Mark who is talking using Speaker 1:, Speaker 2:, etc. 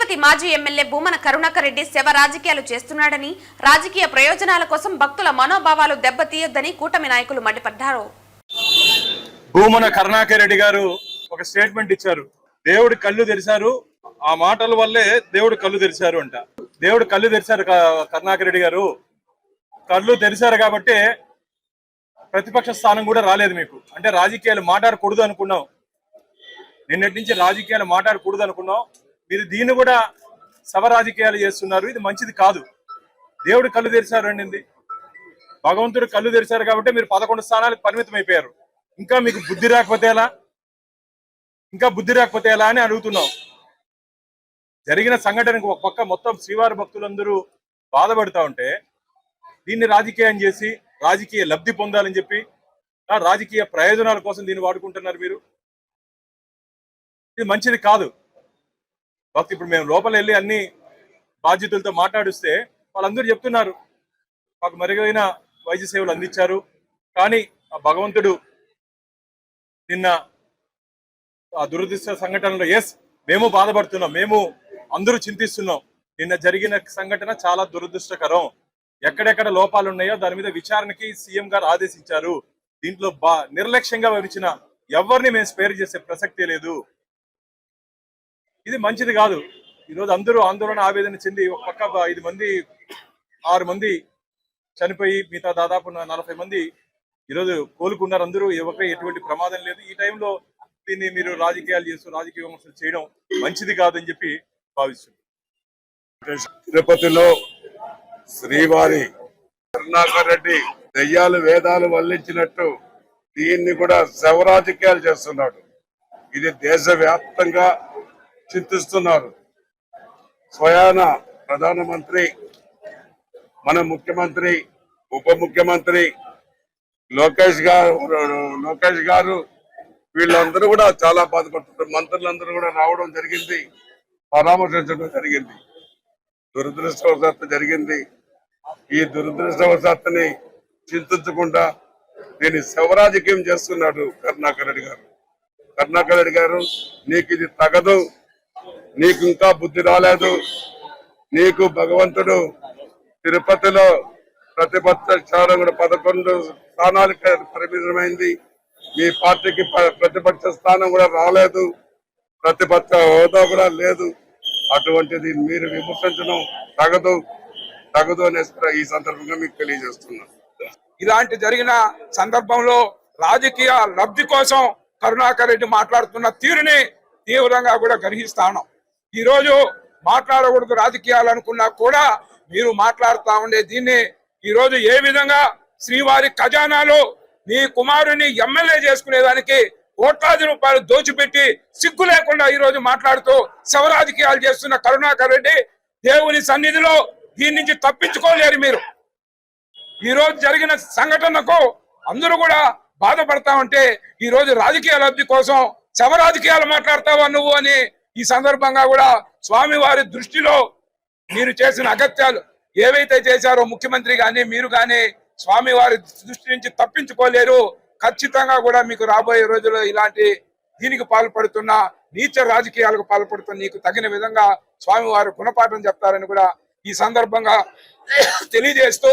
Speaker 1: తిరుపతి మాజీ ఎమ్మెల్యే భూమన కరుణాకర్ రెడ్డి శవ రాజకీయాలు చేస్తున్నాడని, రాజకీయ ప్రయోజనాల కోసం భక్తుల మనోభావాలు దెబ్బతీయొద్దని కూటమి నాయకులు మండిపడ్డారు.
Speaker 2: భూమన కరుణాకర్ రెడ్డి గారు ఒక స్టేట్మెంట్ ఇచ్చారు. దేవుడు కళ్ళు తెరిచారు, ఆ మాటల వల్లే దేవుడు కళ్ళు తెరిచారు అంట. దేవుడు కళ్ళు తెరిచారు. కరుణాకర్ రెడ్డి గారు కళ్ళు తెరిచారు కాబట్టి ప్రతిపక్ష స్థానం కూడా రాలేదు మీకు. అంటే రాజకీయాలు మాట్లాడకూడదు అనుకున్నాం, నిన్నటి నుంచి రాజకీయాలు మాట్లాడకూడదు అనుకున్నాం. మీరు దీన్ని కూడా సభ రాజకీయాలు చేస్తున్నారు. ఇది మంచిది కాదు. దేవుడు కళ్ళు తెరిచారు అండి, భగవంతుడు కళ్ళు తెరిచారు కాబట్టి మీరు 11 స్థానాలకు పరిమితం అయిపోయారు. ఇంకా మీకు బుద్ధి రాకపోతే ఎలా, ఇంకా బుద్ధి రాకపోతే ఎలా అని అడుగుతున్నాం. జరిగిన సంఘటనకు ఒక పక్క మొత్తం శ్రీవారి భక్తులందరూ బాధపడతా ఉంటే దీన్ని రాజకీయం చేసి రాజకీయ లబ్ధి పొందాలని చెప్పి రాజకీయ ప్రయోజనాల కోసం దీన్ని వాడుకుంటున్నారు మీరు. ఇది మంచిది కాదు. భక్తి ఇప్పుడు మేము లోపల వెళ్ళి అన్ని బాధ్యతలతో మాట్లాడిస్తే వాళ్ళందరూ చెప్తున్నారు మాకు మెరుగైన వైద్య సేవలు అందించారు, కానీ ఆ భగవంతుడు నిన్న ఆ దురదృష్ట సంఘటనలో మేము బాధపడుతున్నాం, మేము అందరూ చింతిస్తున్నాం. నిన్న జరిగిన సంఘటన చాలా దురదృష్టకరం. ఎక్కడెక్కడ లోపాలు ఉన్నాయో దాని మీద విచారణకి సీఎం గారు ఆదేశించారు. దీంట్లో నిర్లక్ష్యంగా వివరించిన ఎవరిని మేము స్పేర్ చేసే ప్రసక్తే లేదు. ఇది మంచిది కాదు. ఈరోజు అందరూ ఆందోళన ఆవేదన చెంది ఒక పక్క 6 మంది చనిపోయి మిగతా దాదాపు 40 మంది ఈరోజు కోలుకున్నారు. అందరూ ఎవరికి ఎటువంటి ప్రమాదం లేదు. ఈ టైంలో దీన్ని మీరు రాజకీయాలు చేస్తూ రాజకీయ విమర్శలు చేయడం మంచిది కాదని చెప్పి భావిస్తున్నాం.
Speaker 3: తిరుపతిలో శ్రీవారి కరుణాకర్ రెడ్డి దెయ్యాలు వేదాలు వల్లించినట్టు దీన్ని కూడా శవ రాజకీయాలు చేస్తున్నాడు. ఇది దేశవ్యాప్తంగా చింతిస్తున్నారు. స్వయాన ప్రధానమంత్రి, మన ముఖ్యమంత్రి, ఉప ముఖ్యమంత్రి లోకేష్ గారు వీళ్ళందరూ కూడా చాలా బాధపడుతున్నారు. మంత్రులందరూ కూడా రావడం జరిగింది, పరామర్శించడం జరిగింది. దురదృష్టవశాత్తు జరిగింది. ఈ దురదృష్టవశాత్తుని చింతించకుండా దీన్ని శవరాజకీయం చేస్తున్నాడు కరుణాకర్ రెడ్డి గారు. కరుణాకర్ రెడ్డి గారు, నీకు ఇది తగదు, నీకు ఇంకా బుద్ధి రాలేదు. నీకు భగవంతుడు తిరుపతిలో ప్రతిపక్ష స్థానం కూడా 11 స్థానాలకు పరిమితమైంది. మీ పార్టీకి ప్రతిపక్ష స్థానం కూడా రాలేదు, ప్రతిపక్ష హోదా కూడా లేదు. అటువంటిది మీరు విమర్శించడం తగదు అనే ఈ సందర్భంగా మీకు తెలియజేస్తున్నాను.
Speaker 4: ఇలాంటి జరిగిన సందర్భంలో రాజకీయ లబ్ధి కోసం కరుణాకర్ రెడ్డి మాట్లాడుతున్న తీరుని తీవ్రంగా కూడా గ్రహిస్తాను. ఈ రోజు మాట్లాడకూడదు రాజకీయాలు అనుకున్నా కూడా మీరు మాట్లాడుతూ ఉండే దీన్ని ఈ రోజు ఏ విధంగా శ్రీవారి ఖజానాలో మీ కుమారుని ఎమ్మెల్యే చేసుకునేదానికి కోట్లాది రూపాయలు దోచిపెట్టి సిగ్గు లేకుండా ఈ రోజు మాట్లాడుతూ శవ రాజకీయాలు చేస్తున్న కరుణాకర్ రెడ్డి, దేవుని సన్నిధిలో దీని నుంచి తప్పించుకోలేరు మీరు. ఈ రోజు జరిగిన సంఘటనకు అందరూ కూడా బాధపడతా ఉంటే ఈ రోజు రాజకీయ లబ్ధి కోసం శవ రాజకీయాలు మాట్లాడతావా నువ్వు అని ఈ సందర్భంగా కూడా స్వామివారి దృష్టిలో మీరు చేసిన అగత్యాలు ఏవైతే చేశారో ముఖ్యమంత్రి గాని మీరు గాని స్వామివారి దృష్టి నుంచి తప్పించుకోలేరు. ఖచ్చితంగా కూడా మీకు రాబోయే రోజుల్లో ఇలాంటి దీనికి పాల్పడుతున్న నీచ రాజకీయాలకు పాల్పడుతున్న నీకు తగిన విధంగా స్వామివారు గుణపాఠం చెప్తారని కూడా ఈ సందర్భంగా తెలియజేస్తూ